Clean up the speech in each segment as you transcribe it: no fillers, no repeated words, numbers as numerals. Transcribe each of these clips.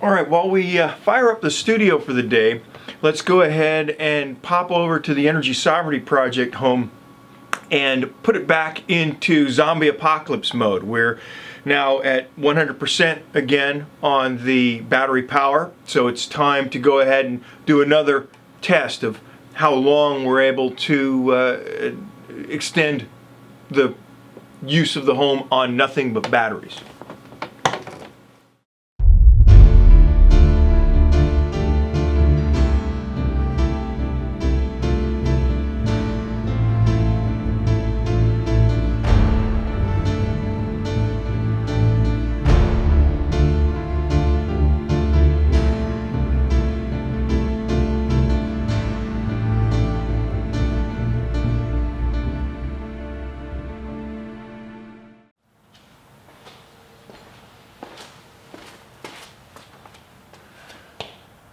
All right, while we fire up the studio for the day, let's go ahead and pop over to the Energy Sovereignty Project home and put it back into zombie apocalypse mode. We're now at 100% again on the battery power, so it's time to go ahead and do another test of how long we're able to extend the use of the home on nothing but batteries.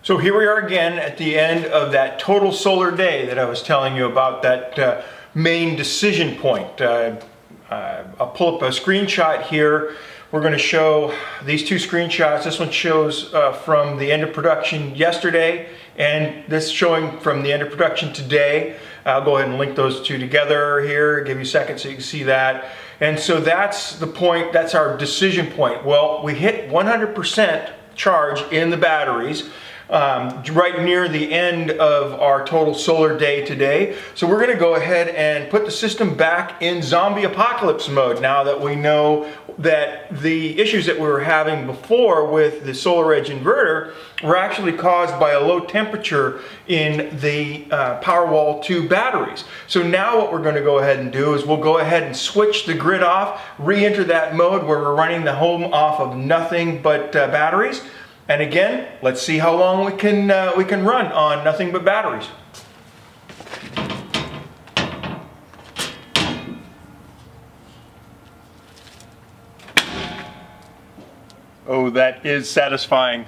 So here we are again at the end of that total solar day that I was telling you about, that main decision point. I'll pull up a screenshot here. We're going to show these two screenshots. This one shows from the end of production yesterday, and this showing from the end of production today. I'll go ahead and link those two together here, give you a second so you can see that. And so that's the point, that's our decision point. Well, we hit 100% charge in the batteries right near the end of our total solar day today. So we're going to go ahead and put the system back in zombie apocalypse mode now that we know that the issues that we were having before with the SolarEdge inverter were actually caused by a low temperature in the Powerwall 2 batteries. So now what we're going to go ahead and do is we'll go ahead and switch the grid off, re-enter that mode where we're running the home off of nothing but batteries. And again, let's see how long we can run on nothing but batteries. Oh, that is satisfying.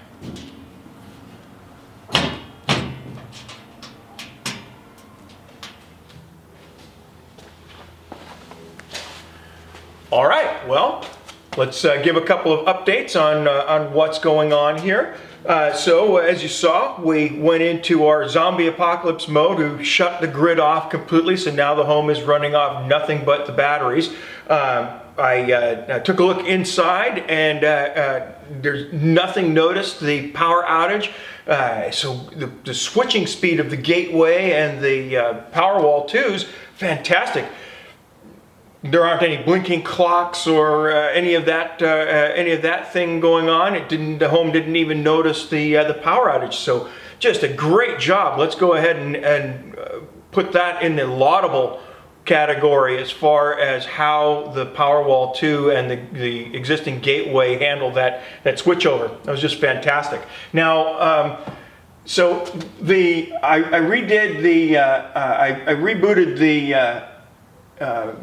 All right, well, let's give a couple of updates on what's going on here. So as you saw, we went into our zombie apocalypse mode. We shut the grid off completely, so now the home is running off nothing but the batteries. I took a look inside, and there's nothing noticed the power outage. So the switching speed of the Gateway and the Powerwall 2's fantastic. There aren't any blinking clocks or any of that thing going on. The home didn't even notice the power outage. So just a great job. Let's go ahead and put that in the laudable category as far as how the Powerwall 2 and the existing Gateway handled that switchover. That was just fantastic. Now, so I redid I rebooted the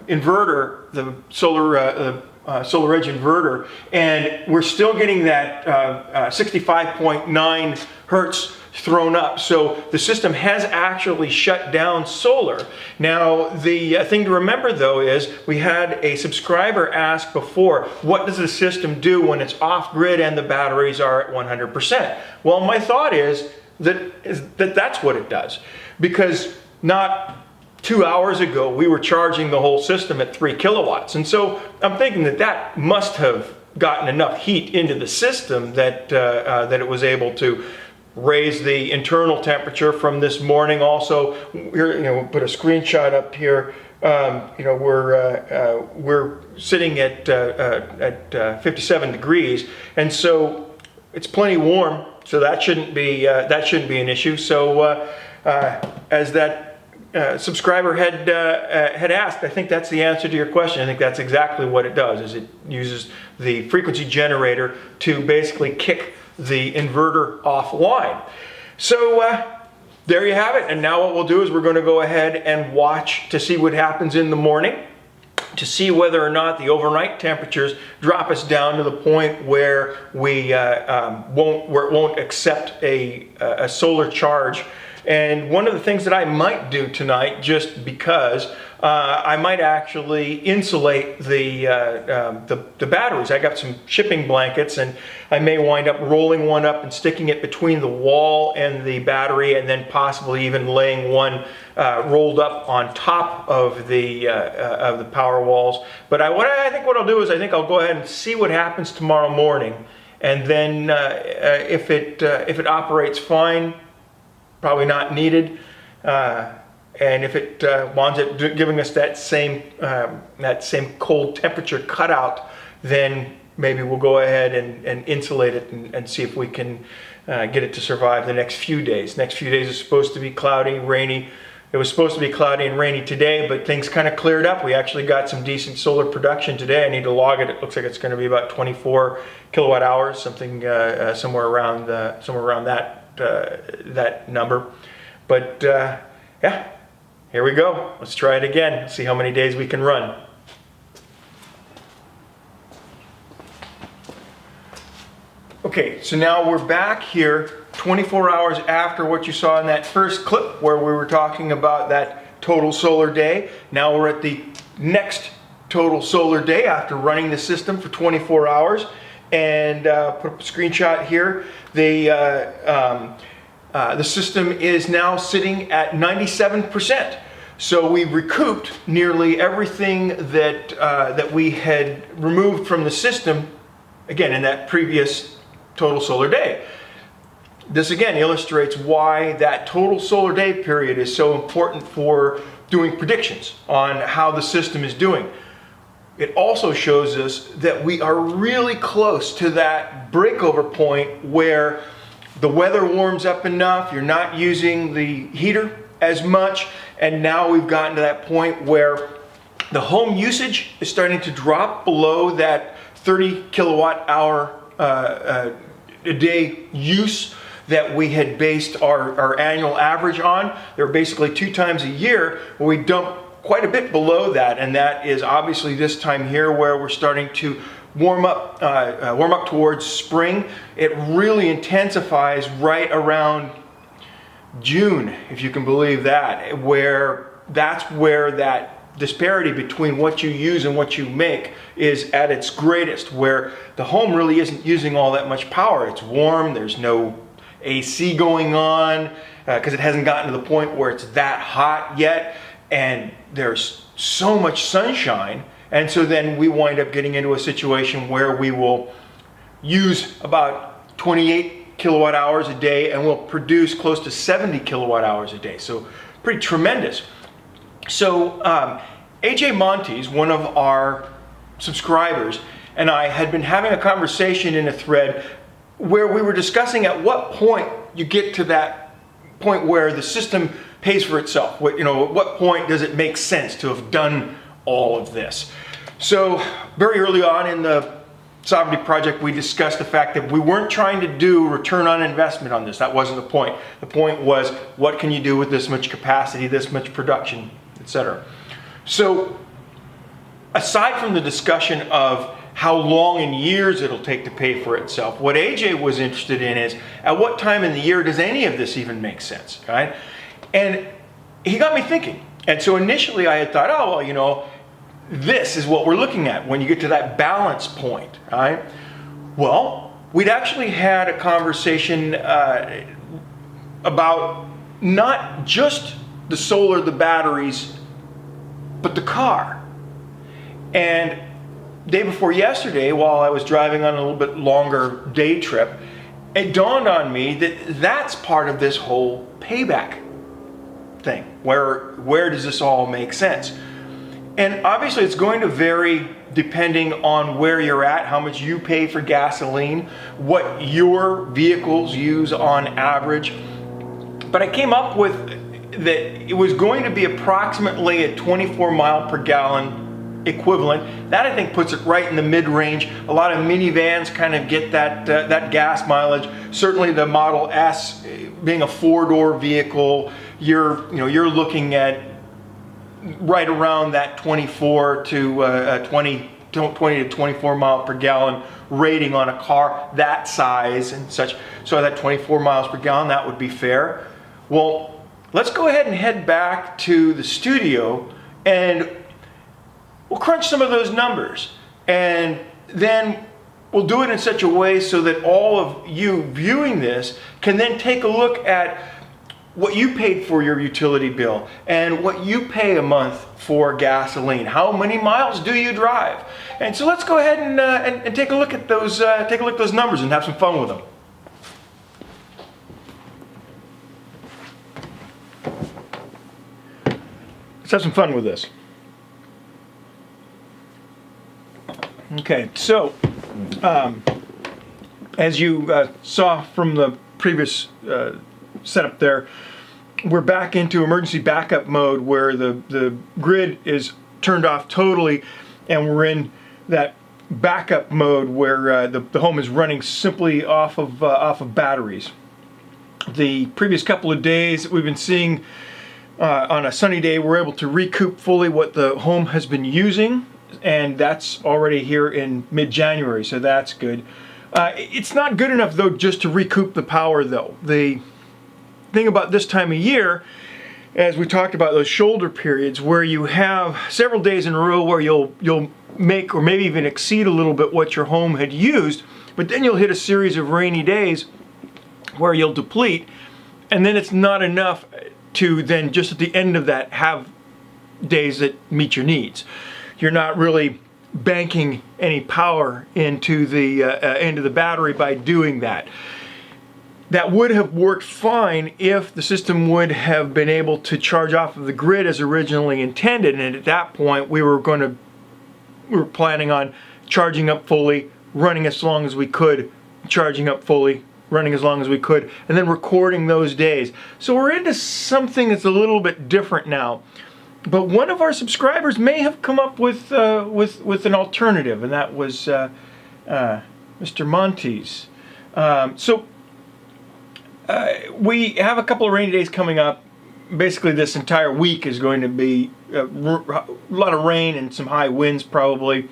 inverter, the SolarEdge inverter, and we're still getting that 65.9 hertz thrown up. So the system has actually shut down solar. Now, the thing to remember though is we had a subscriber ask before, what does the system do when it's off grid and the batteries are at 100%? Well, my thought is that's what it does, because not 2 hours ago, we were charging the whole system at 3 kilowatts. And so I'm thinking that must have gotten enough heat into the system that it was able to raise the internal temperature from this morning. Also, here, we'll put a screenshot up here. We're sitting at 57 degrees, and so it's plenty warm. So that shouldn't be an issue. So as that subscriber had asked, I think that's the answer to your question. I think that's exactly what it does, is it uses the frequency generator to basically kick the inverter offline. So there you have it. And now what we'll do is we're going to go ahead and watch to see what happens in the morning, to see whether or not the overnight temperatures drop us down to the point where it won't accept a solar charge. And one of the things that I might do tonight, just because I might actually insulate the batteries. I got some shipping blankets, and I may wind up rolling one up and sticking it between the wall and the battery, and then possibly even laying one rolled up on top of the Powerwalls. But I think what I'll do is I think I'll go ahead and see what happens tomorrow morning, and then if it operates fine, probably not needed. And if it winds up giving us that same cold temperature cutout, then maybe we'll go ahead and insulate it and see if we can get it to survive the next few days. Next few days is supposed to be cloudy, rainy. It was supposed to be cloudy and rainy today, but things kind of cleared up. We actually got some decent solar production today. I need to log it. It looks like it's going to be about 24 kilowatt hours, something somewhere around that number. But yeah. Here we go. Let's try it again. See how many days we can run. Okay, so now we're back here 24 hours after what you saw in that first clip where we were talking about that total solar day. Now we're at the next total solar day after running the system for 24 hours. And put up a screenshot here. The system is now sitting at 97%. So we recouped nearly everything that we had removed from the system, again, in that previous total solar day. This again illustrates why that total solar day period is so important for doing predictions on how the system is doing. It also shows us that we are really close to that breakover point where the weather warms up enough, you're not using the heater as much, and now we've gotten to that point where the home usage is starting to drop below that 30 kilowatt hour a day use that we had based our annual average on. There were basically 2 times a year where we dump quite a bit below that, and that is obviously this time here where we're starting to warm up towards spring. It really intensifies right around June, if you can believe that, that's where that disparity between what you use and what you make is at its greatest, where the home really isn't using all that much power. It's warm, there's no AC going on, because it hasn't gotten to the point where it's that hot yet, and there's so much sunshine. And so then we wind up getting into a situation where we will use about 28 kilowatt hours a day and we'll produce close to 70 kilowatt hours a day. So pretty tremendous. So AJ Montes, one of our subscribers, and I had been having a conversation in a thread where we were discussing at what point you get to that point where the system pays for itself. At what point does it make sense to have done all of this? So very early on in the Sovereignty Project, we discussed the fact that we weren't trying to do return on investment on this. That wasn't the point. The point was, what can you do with this much capacity, this much production, etc. So aside from the discussion of how long in years it'll take to pay for itself, what AJ was interested in is, at what time in the year does any of this even make sense, right? And he got me thinking. And so initially I had thought, oh, well, this is what we're looking at when you get to that balance point, right? Well, we'd actually had a conversation about not just the solar, the batteries, but the car. And day before yesterday, while I was driving on a little bit longer day trip, it dawned on me that that's part of this whole payback thing. Where does this all make sense? And obviously it's going to vary depending on where you're at, how much you pay for gasoline, what your vehicles use on average. But I came up with that it was going to be approximately a 24 mile per gallon equivalent. That I think puts it right in the mid-range. A lot of minivans kind of get that gas mileage. Certainly the Model S, being a 4-door vehicle, you're looking at right around that 20 to 24 mile per gallon rating on a car that size and such. So that 24 miles per gallon, that would be fair. Well, let's go ahead and head back to the studio And we'll crunch some of those numbers, and then we'll do it in such a way so that all of you viewing this can then take a look at what you paid for your utility bill and what you pay a month for gasoline. How many miles do you drive? And so let's go ahead and take a look at those those numbers and have some fun with them. Let's have some fun with this. Okay, so as you saw from the previous setup there, we're back into emergency backup mode where the grid is turned off totally, and we're in that backup mode where the home is running simply off of batteries. The previous couple of days we've been seeing, on a sunny day, we're able to recoup fully what the home has been using, and that's already here in mid-January, so that's good. It's not good enough though just to recoup the power though. The thing about this time of year, as we talked about those shoulder periods where you have several days in a row where you'll make or maybe even exceed a little bit what your home had used, but then you'll hit a series of rainy days where you'll deplete, and then it's not enough to then just at the end of that have days that meet your needs. You're not really banking any power into the battery by doing that. That would have worked fine if the system would have been able to charge off of the grid as originally intended, and at that point we were planning on charging up fully, running as long as we could, charging up fully, running as long as we could, and then recording those days. So we're into something that's a little bit different now. But one of our subscribers may have come up with an alternative, and that was Mr. Montes. We have a couple of rainy days coming up. Basically, this entire week is going to be a lot of rain and some high winds probably.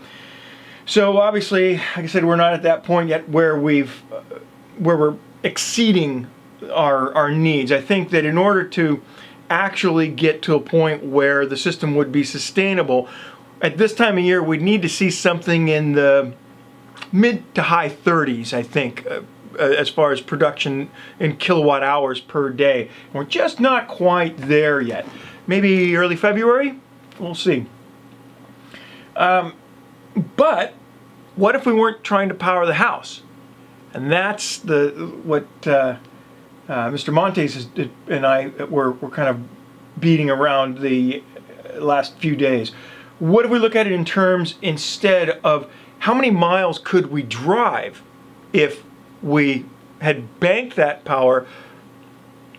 So obviously, like I said, we're not at that point yet where we're exceeding our needs. I think that in order to actually get to a point where the system would be sustainable, at this time of year we'd need to see something in the mid to high 30s, I think, as far as production in kilowatt hours per day. We're just not quite there yet. Maybe early February? We'll see. But what if we weren't trying to power the house? And that's what Mr. Montes and I were kind of beating around the last few days. What if we look at it in terms instead of how many miles could we drive if we had banked that power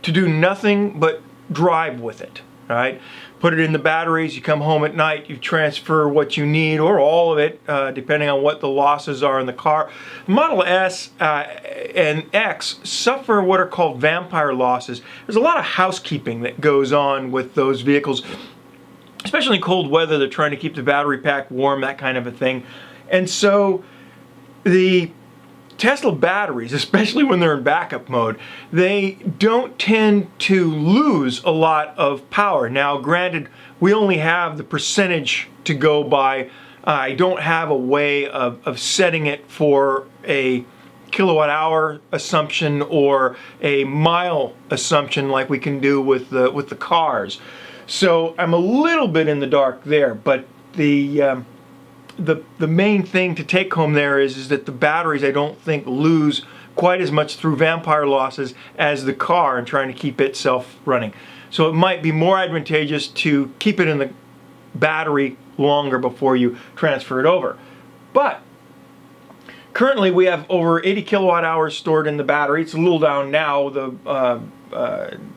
to do nothing but drive with it, all right? Put it in the batteries, you come home at night, you transfer what you need, or all of it, depending on what the losses are in the car. Model S and X suffer what are called vampire losses. There's a lot of housekeeping that goes on with those vehicles, especially in cold weather. They're trying to keep the battery pack warm, that kind of a thing. And so the Tesla batteries, especially when they're in backup mode, they don't tend to lose a lot of power. Now, granted, we only have the percentage to go by. I don't have a way of setting it for a kilowatt hour assumption or a mile assumption like we can do with the cars. So I'm a little bit in the dark there, but the main thing to take home there is that the batteries, I don't think, lose quite as much through vampire losses as the car and trying to keep itself running. So it might be more advantageous to keep it in the battery longer before you transfer it over. But currently we have over 80 kilowatt hours stored in the battery. It's a little down now,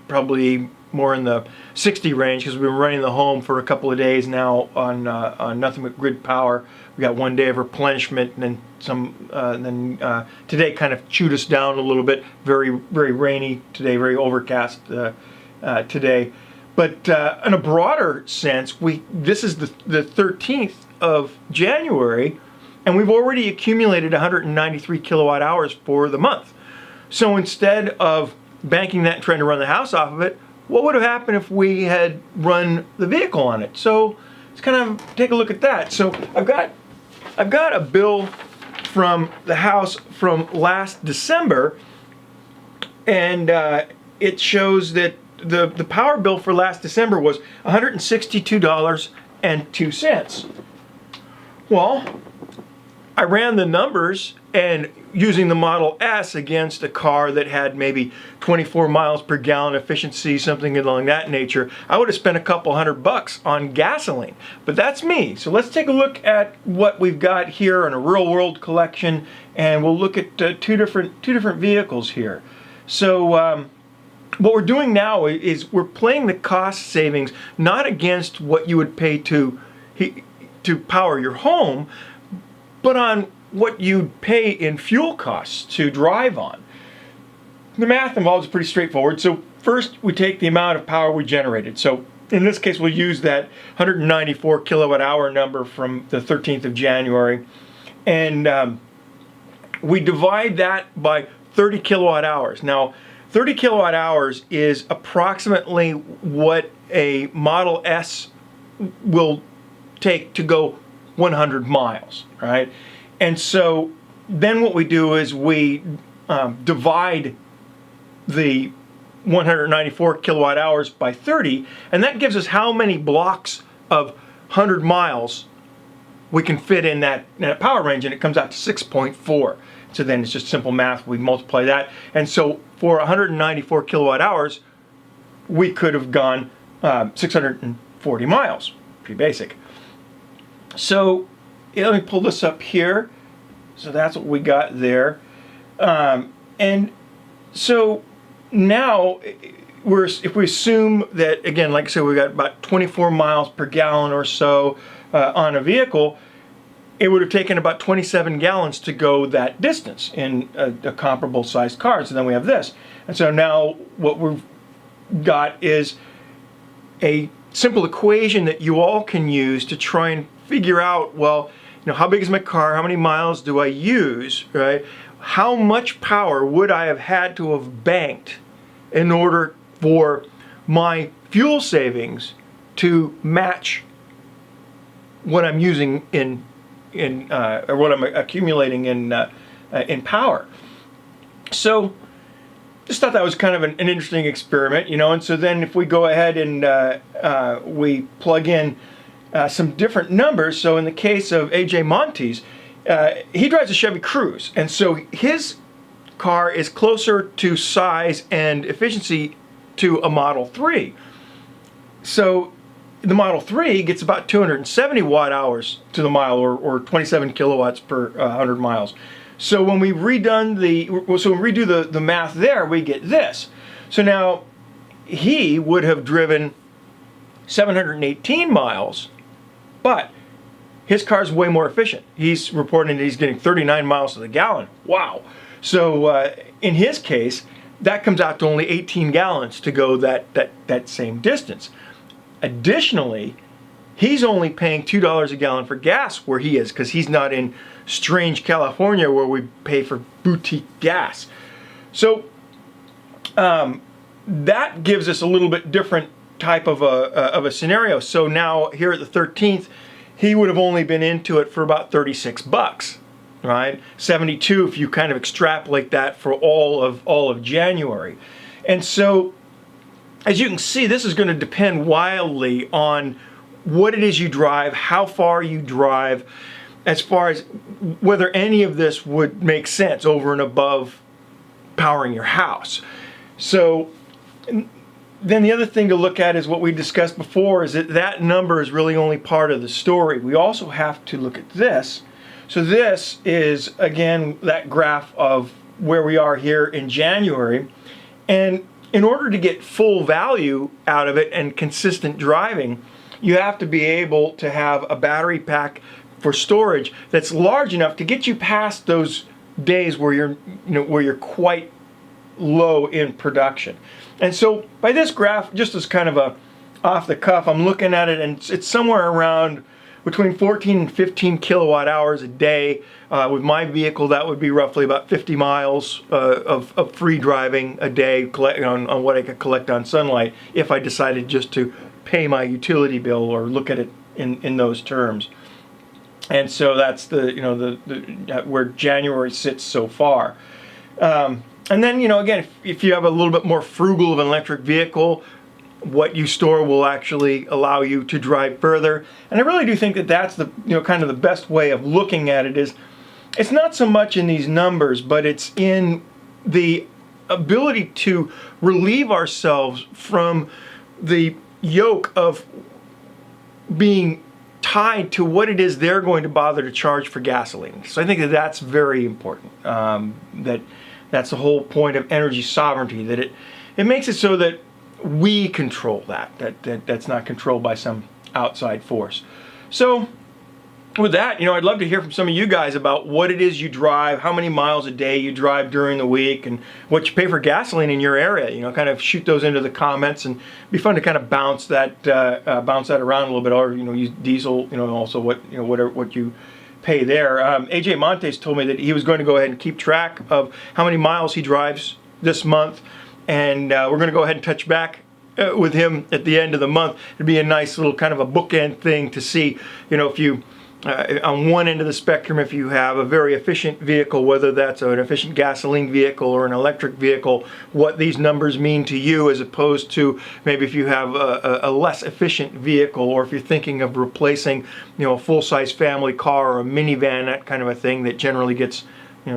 probably more in the 60 range, because we've been running the home for a couple of days now on nothing but grid power. We got one day of replenishment, and then some. Today kind of chewed us down a little bit. Very, very rainy today. Very overcast today. But in a broader sense, this is the 13th of January, and we've already accumulated 193 kilowatt hours for the month. So instead of banking that and trying to run the house off of it, what would have happened if we had run the vehicle on it? So let's kind of take a look at that. So I've got a bill from the house from last December, and it shows that the power bill for last December was $162.02. Well, I ran the numbers, and using the Model S against a car that had maybe 24 miles per gallon efficiency, something along that nature, I would have spent a couple $100 on gasoline. But that's me. So let's take a look at what we've got here in a real world collection, and we'll look at two different vehicles here. So what we're doing now is we're playing the cost savings not against what you would pay to power your home, but on what you'd pay in fuel costs to drive on. The math involved is pretty straightforward. So first we take the amount of power we generated. So in this case we'll use that 194 kilowatt hour number from the 13th of January, and we divide that by 30 kilowatt hours. Now 30 kilowatt hours is approximately what a Model S will take to go 100 miles, right? And so then what we do is we divide the 194 kilowatt hours by 30, and that gives us how many blocks of 100 miles we can fit in that power range, and it comes out to 6.4. So then it's just simple math. We multiply that, and so for 194 kilowatt hours, we could have gone 640 miles. Pretty basic. So let me pull this up here. So that's what we got there. And so now if we assume that, again, like I said, we got about 24 miles per gallon or so on a vehicle, it would have taken about 27 gallons to go that distance in a comparable sized car. So then we have this. And so now what we've got is a simple equation that you all can use to try and figure out, well, you know, how big is my car? How many miles do I use, right? How much power would I have had to have banked in order for my fuel savings to match what I'm using or what I'm accumulating in power? So just thought that was kind of an interesting experiment, you know. And so then if we go ahead and we plug in some different numbers. So in the case of AJ Montes, he drives a Chevy Cruze, and so his car is closer to size and efficiency to a Model 3. So the Model 3 gets about 270 watt hours to the mile, or 27 kilowatts per 100 miles. So when we redo the math there, we get this. So now he would have driven 718 miles, but his car's way more efficient. He's reporting that he's getting 39 miles to the gallon. Wow. So in his case, that comes out to only 18 gallons to go that same distance. Additionally, he's only paying $2 a gallon for gas where he is, because he's not in strange California where we pay for boutique gas. So that gives us a little bit different type of a scenario. So now here at the 13th, he would have only been into it for about 36 bucks, right? 72 if you kind of extrapolate that for all of January. And so as you can see, this is going to depend wildly on what it is you drive, how far you drive, as far as whether any of this would make sense over and above powering your house. So then the other thing to look at is what we discussed before, is that number is really only part of the story. We also have to look at this. So this is, again, that graph of where we are here in January. And in order to get full value out of it and consistent driving, you have to be able to have a battery pack for storage that's large enough to get you past those days where you're quite low in production. And so by this graph, just as kind of a off the cuff, I'm looking at it, and it's somewhere around between 14 and 15 kilowatt hours a day. With my vehicle, that would be roughly about 50 miles of free driving a day on what I could collect on sunlight if I decided just to pay my utility bill or look at it in those terms. And so that's the where January sits so far. And then, again, if you have a little bit more frugal of an electric vehicle, what you store will actually allow you to drive further. And I really do think that that's the kind of the best way of looking at it. Is it's not so much in these numbers, but it's in the ability to relieve ourselves from the yoke of being tied to what it is they're going to bother to charge for gasoline. So I think that that's very important. That's the whole point of energy sovereignty, that it makes it so that we control that's not controlled by some outside force. So with that, I'd love to hear from some of you guys about what it is you drive, how many miles a day you drive during the week, and what you pay for gasoline in your area. Kind of shoot those into the comments, and it'd be fun to kind of bounce that around a little bit, or use diesel. Also what you pay there. AJ Montes told me that he was going to go ahead and keep track of how many miles he drives this month, and we're going to go ahead and touch back with him at the end of the month. It'd be a nice little kind of a bookend thing to see, if you on one end of the spectrum, if you have a very efficient vehicle, whether that's an efficient gasoline vehicle or an electric vehicle, what these numbers mean to you, as opposed to maybe if you have a less efficient vehicle, or if you're thinking of replacing, a full-size family car or a minivan, that kind of a thing that generally gets,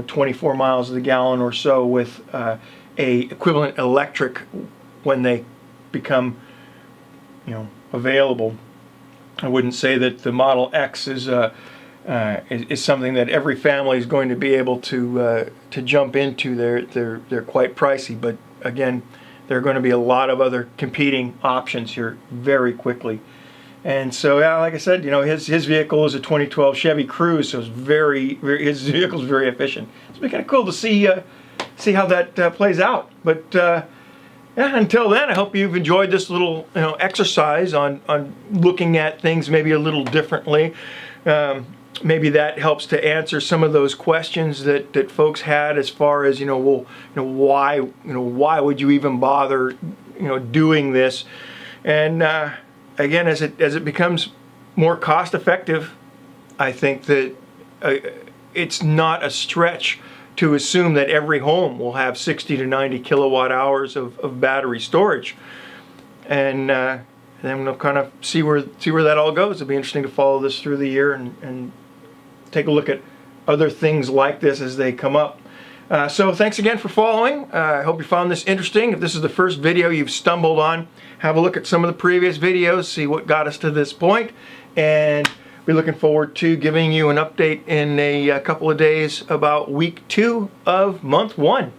24 miles to the gallon or so, with a equivalent electric when they become, available. I wouldn't say that the Model X is something that every family is going to be able to jump into. They're quite pricey, but again, there are going to be a lot of other competing options here very quickly. And so, yeah, like I said, his vehicle is a 2012 Chevy Cruze, so it's his vehicle is very efficient. It's been kind of cool to see how that plays out. But yeah, until then, I hope you've enjoyed this little exercise on looking at things maybe a little differently. Maybe that helps to answer some of those questions that folks had, as far as why would you even bother doing this? And again, as it becomes more cost effective, I think that it's not a stretch to assume that every home will have 60 to 90 kilowatt hours of battery storage. And then we'll kind of see where that all goes. It'll be interesting to follow this through the year and take a look at other things like this as they come up. So thanks again for following. I hope you found this interesting. If this is the first video you've stumbled on, have a look at some of the previous videos, see what got us to this point, and we're looking forward to giving you an update in a couple of days about week 2 of month 1.